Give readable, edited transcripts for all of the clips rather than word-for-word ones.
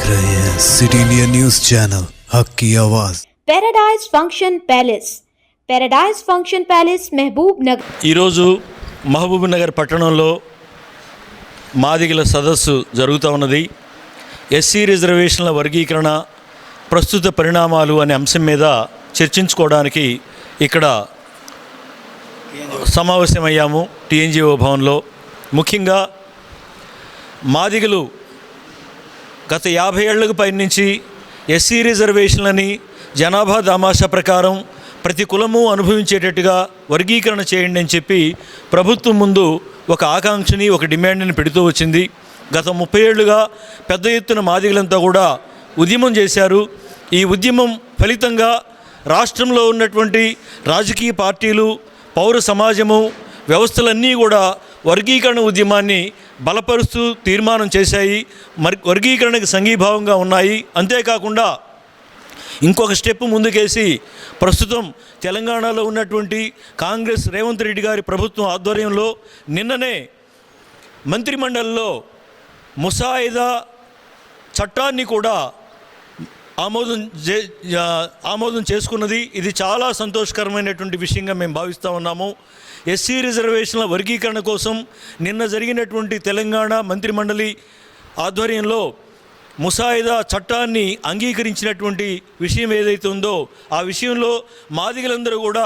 देख रहे हैं सिटी इंडिया न्यूज चैनल हक की आवाज। पैराडाइज फंक्शन पैलेस महबूब नगर ఈరోజు మహబూబ్ నగర్ పట్టణంలో మాదిగల సదస్సు జరుగుతూ ఉన్నది. ఎస్సీ రిజర్వేషన్ల వర్గీకరణ ప్రస్తుత పరిణామాలు అనే అంశం మీద చర్చించుకోవడానికి ఇక్కడ సమావేశమయ్యాము టీఎన్జిఓ భవన్లో. ముఖ్యంగా మాదిగలు గత 50 ఏళ్లకు పైనుంచి ఎస్సీ రిజర్వేషన్లని జనాభా దామాషా ప్రకారం ప్రతి కులము అనుభవించేటట్టుగా వర్గీకరణ చేయండి అని చెప్పి ప్రభుత్వం ముందు ఒక ఆకాంక్షని, ఒక డిమాండ్ని పెడుతూ వచ్చింది. గత 30 ఏళ్లుగా పెద్ద ఎత్తున మాదిగలంతా కూడా ఉద్యమం చేశారు. ఈ ఉద్యమం ఫలితంగా రాష్ట్రంలో ఉన్నటువంటి రాజకీయ పార్టీలు, పౌర సమాజము, వ్యవస్థలన్నీ కూడా వర్గీకరణ ఉద్యమాన్ని బలపరుస్తూ తీర్మానం చేశాయి. వర్గీకరణకు సంఘీభావంగా ఉన్నాయి. అంతేకాకుండా ఇంకొక స్టెప్ ముందుకేసి ప్రస్తుతం తెలంగాణలో ఉన్నటువంటి కాంగ్రెస్ రేవంత్ రెడ్డి గారి ప్రభుత్వం ఆధ్వర్యంలో నిన్ననే మంత్రిమండలిలో ముసాయిదా చట్టాన్ని కూడా ఆమోదం చేసుకున్నది. ఇది చాలా సంతోషకరమైనటువంటి విషయంగా మేము భావిస్తూ ఉన్నాము. ఎస్సీ రిజర్వేషన్ల వర్గీకరణ కోసం నిన్న జరిగినటువంటి తెలంగాణ మంత్రిమండలి ఆధ్వర్యంలో ముసాయిదా చట్టాన్ని అంగీకరించినటువంటి విషయం ఏదైతే ఉందో ఆ విషయంలో మాదిగలందరూ కూడా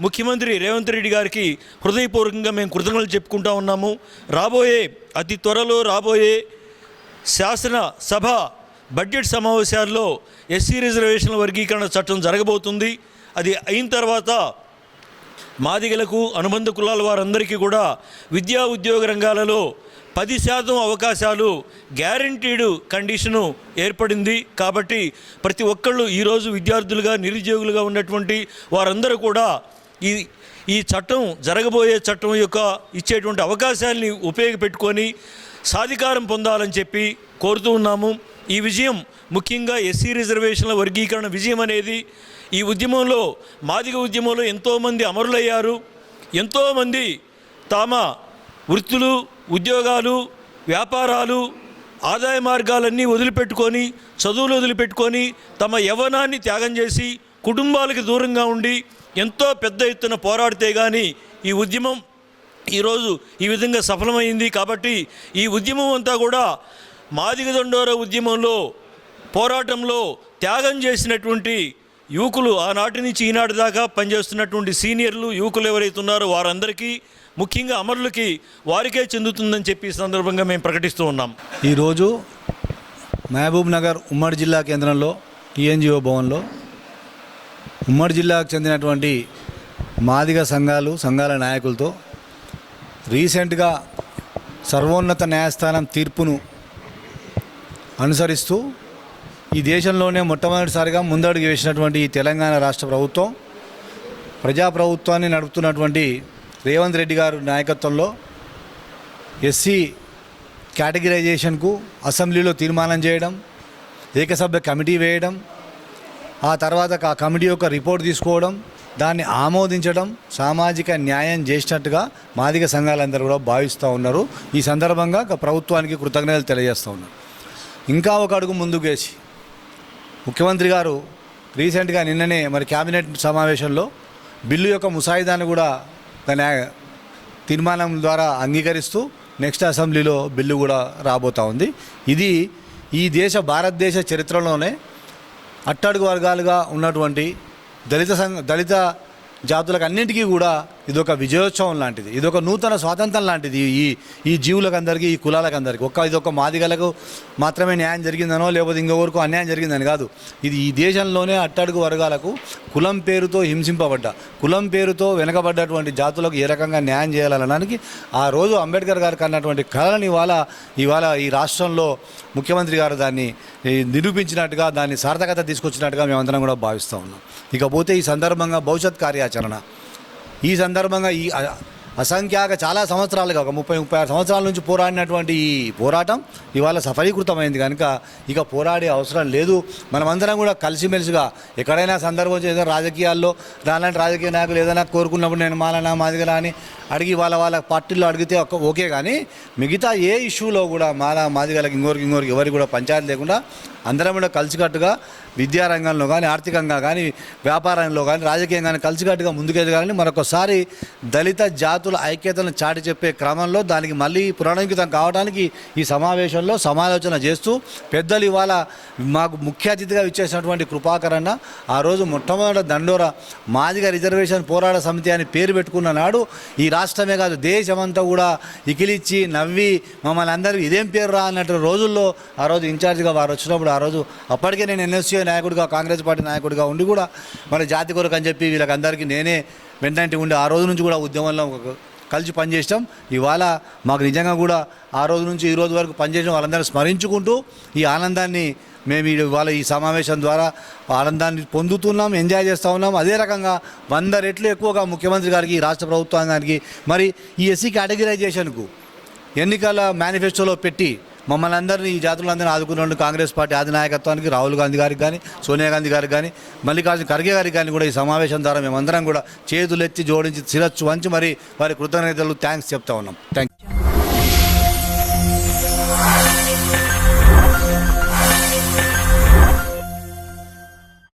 ముఖ్యమంత్రి రేవంత్ రెడ్డి గారికి హృదయపూర్వకంగా మేము కృతజ్ఞతలు చెప్పుకుంటా ఉన్నాము. అతి త్వరలో రాబోయే శాసనసభ బడ్జెట్ సమావేశాల్లో ఎస్సీ రిజర్వేషన్ల వర్గీకరణ చట్టం జరగబోతుంది. అది అయిన తర్వాత మాదిగలకు, అనుబంధ కులాల వారందరికీ కూడా విద్యా ఉద్యోగ రంగాలలో 10% అవకాశాలు గ్యారంటీడ్ కండిషను ఏర్పడింది. కాబట్టి ప్రతి ఒక్కళ్ళు ఈరోజు విద్యార్థులుగా, నిరుద్యోగులుగా ఉన్నటువంటి వారందరూ కూడా ఈ చట్టం, జరగబోయే చట్టం యొక్క ఇచ్చేటువంటి అవకాశాలని ఉపయోగపెట్టుకొని సాధికారం పొందాలని చెప్పి కోరుతూ ఉన్నాము. ఈ విజయం ముఖ్యంగా ఎస్సీ రిజర్వేషన్ల వర్గీకరణ విజయం అనేది ఈ ఉద్యమంలో, మాదిగ ఉద్యమంలో ఎంతోమంది అమరులయ్యారు. ఎంతోమంది తమ వృత్తులు, ఉద్యోగాలు, వ్యాపారాలు, ఆదాయ మార్గాలన్నీ వదిలిపెట్టుకొని, చదువులు వదిలిపెట్టుకొని, తమ యవ్వనాన్ని త్యాగం చేసి కుటుంబాలకు దూరంగా ఉండి ఎంతో పెద్ద ఎత్తున పోరాడితే కానీ ఈ ఉద్యమం ఈరోజు ఈ విధంగా సఫలమైంది. కాబట్టి ఈ ఉద్యమం అంతా కూడా మాదిగ దండోర ఉద్యమంలో, పోరాటంలో త్యాగం చేసినటువంటి యువకులు, ఆనాటి నుంచి ఈనాటి దాకా పనిచేస్తున్నటువంటి సీనియర్లు, యువకులు ఎవరైతే ఉన్నారో వారందరికీ, ముఖ్యంగా అమరులకి వారికే చెందుతుందని చెప్పి ఈ సందర్భంగా మేము ప్రకటిస్తూ ఉన్నాం. ఈరోజు మహబూబ్ నగర్ ఉమ్మడి జిల్లా కేంద్రంలో టీఎన్జిఓ భవన్లో ఉమ్మడి జిల్లాకు చెందినటువంటి మాదిగ సంఘాల నాయకులతో రీసెంట్గా సర్వోన్నత న్యాయస్థానం తీర్పును అనుసరిస్తూ ఈ దేశంలోనే మొట్టమొదటిసారిగా ముందడుగు వేసినటువంటి ఈ తెలంగాణ రాష్ట్ర ప్రభుత్వం, ప్రజాప్రభుత్వాన్ని నడుపుతున్నటువంటి రేవంత్ రెడ్డి గారు నాయకత్వంలో ఎస్సీ కేటగిరైజేషన్కు అసెంబ్లీలో తీర్మానం చేయడం, ఏకసభ్య కమిటీ వేయడం, ఆ తర్వాత ఆ కమిటీ యొక్క రిపోర్ట్ తీసుకోవడం, దాన్ని ఆమోదించడం, సామాజిక న్యాయం చేసినట్టుగా మాదిగ సంఘాలందరూ కూడా భావిస్తూ ఉన్నారు. ఈ సందర్భంగా ప్రభుత్వానికి కృతజ్ఞతలు తెలియజేస్తూ ఉన్నారు. ఇంకా ఒక అడుగు ముందుకేసి ముఖ్యమంత్రి గారు రీసెంట్గా నిన్ననే క్యాబినెట్ సమావేశంలో బిల్లు యొక్క ముసాయిదాను కూడా దాని తీర్మానం ద్వారా అంగీకరిస్తూ నెక్స్ట్ అసెంబ్లీలో బిల్లు కూడా రాబోతూ ఉంది. ఇది భారతదేశ చరిత్రలోనే అట్టడుగు వర్గాలుగా ఉన్నటువంటి దళిత జాతులకు అన్నింటికీ కూడా ఇదొక విజయోత్సవం లాంటిది, ఇదొక నూతన స్వాతంత్రం లాంటిది. ఈ జీవులకు అందరికీ, ఈ కులాలకు అందరికీ, ఇదొక మాదిగలకు మాత్రమే న్యాయం జరిగిందనో లేకపోతే ఇంకొకరికి అన్యాయం జరిగిందని కాదు. ఇది ఈ దేశంలోనే అట్టడుగు వర్గాలకు కులం పేరుతో హింసింపబడ్డ, కులం పేరుతో వెనకబడ్డటువంటి జాతులకు ఏ రకంగా న్యాయం చేయాలనడానికి ఆ రోజు అంబేద్కర్ గారు కన్నటువంటి కళని ఇవాళ ఈ రాష్ట్రంలో ముఖ్యమంత్రి గారు దాన్ని నిరూపించినట్టుగా, దాన్ని సార్థకత తీసుకొచ్చినట్టుగా మేమందరం కూడా భావిస్తూ ఉన్నాం. ఇకపోతే ఈ సందర్భంగా భవిష్యత్ కార్యాచరణ, ఈ సందర్భంగా అసంఖ్యాక చాలా సంవత్సరాలుగా ఒక 36 సంవత్సరాల నుంచి పోరాడినటువంటి ఈ పోరాటం ఇవాళ సఫలీకృతమైంది కనుక ఇక పోరాడే అవసరం లేదు. మనమందరం కూడా కలిసిమెలిసిగా ఎక్కడైనా సందర్భం ఏదైనా రాజకీయాల్లో రాలాంటి రాజకీయ నాయకులు ఏదైనా కోరుకున్నప్పుడు నేను మాలనా మాదిగలా అని అడిగి వాళ్ళ పార్టీలో అడిగితే ఓకే, కానీ మిగతా ఏ ఇష్యూలో కూడా మాదిగలకి ఇంకోరికి ఎవరికి కూడా పంచాయతీ లేకుండా అందరం కూడా కలిసికట్టుగా విద్యారంగంలో కానీ ఆర్థికంగా కానీ వ్యాపారంలో కానీ రాజకీయంగా కానీ కలిసికట్టుగా ముందుకెదగాలని మరొకసారి దళిత జాతుల ఐక్యతను చాటి చెప్పే క్రమంలో దానికి మళ్ళీ పునరంకితం కావడానికి ఈ సమావేశంలో సమాలోచన చేస్తూ పెద్దలు ఇవాళ మాకు ముఖ్య అతిథిగా ఇచ్చేసినటువంటి కృపాకరణ ఆ రోజు మొట్టమొదటి దండోర మాదిగ రిజర్వేషన్ పోరాట సమితి అని పేరు పెట్టుకున్న నాడు ఈ రాష్ట్రమే కాదు దేశమంతా కూడా ఇకిలిచ్చి నవ్వి మమ్మల్ని అందరూ ఇదేం పేరు రా అన్నట్టు రోజుల్లో ఆ రోజు ఇన్ఛార్జిగా వారు వచ్చినప్పుడు ఆ రోజు అప్పటికే నేను ఎన్ఎస్సీ నాయకుడిగా కాంగ్రెస్ పార్టీ నాయకుడిగా ఉండి కూడా మరి జాతి కొరకు అని చెప్పి వీళ్ళకందరికీ నేనే వెంటనే ఉండి ఆ రోజు నుంచి కూడా ఉద్యమంలో కలిసి పనిచేస్తాం. ఇవాళ మాకు నిజంగా కూడా ఆ రోజు నుంచి ఈ రోజు వరకు పనిచేసిన వాళ్ళందరూ స్మరించుకుంటూ ఈ ఆనందాన్ని మేము ఇవాళ ఈ సమావేశం ద్వారా ఆనందాన్ని పొందుతున్నాం, ఎంజాయ్ చేస్తూ ఉన్నాం. అదే రకంగా 100 రెట్లు ఎక్కువగా ముఖ్యమంత్రి గారికి రాష్ట్ర ప్రభుత్వానికి మరి ఈ ఎస్సీ కేటగిరైజేషన్కు ఎన్నికల మేనిఫెస్టోలో పెట్టి మమ్మల్ని అందరినీ ఈ జాతులందరినీ ఆదుకున్న కాంగ్రెస్ పార్టీ అధినాయకత్వానికి రాహుల్ గాంధీ గారికి కానీ సోనియా గాంధీ గారికి కానీ మల్లికార్జున ఖర్గే గారికి కానీ కూడా ఈ సమావేశం ద్వారా మేమందరం కూడా చేతులెత్తి జోడించి శిరస్సు వంచి మరి వారి కృతజ్ఞతలు థ్యాంక్స్ చెప్తా ఉన్నాం. థ్యాంక్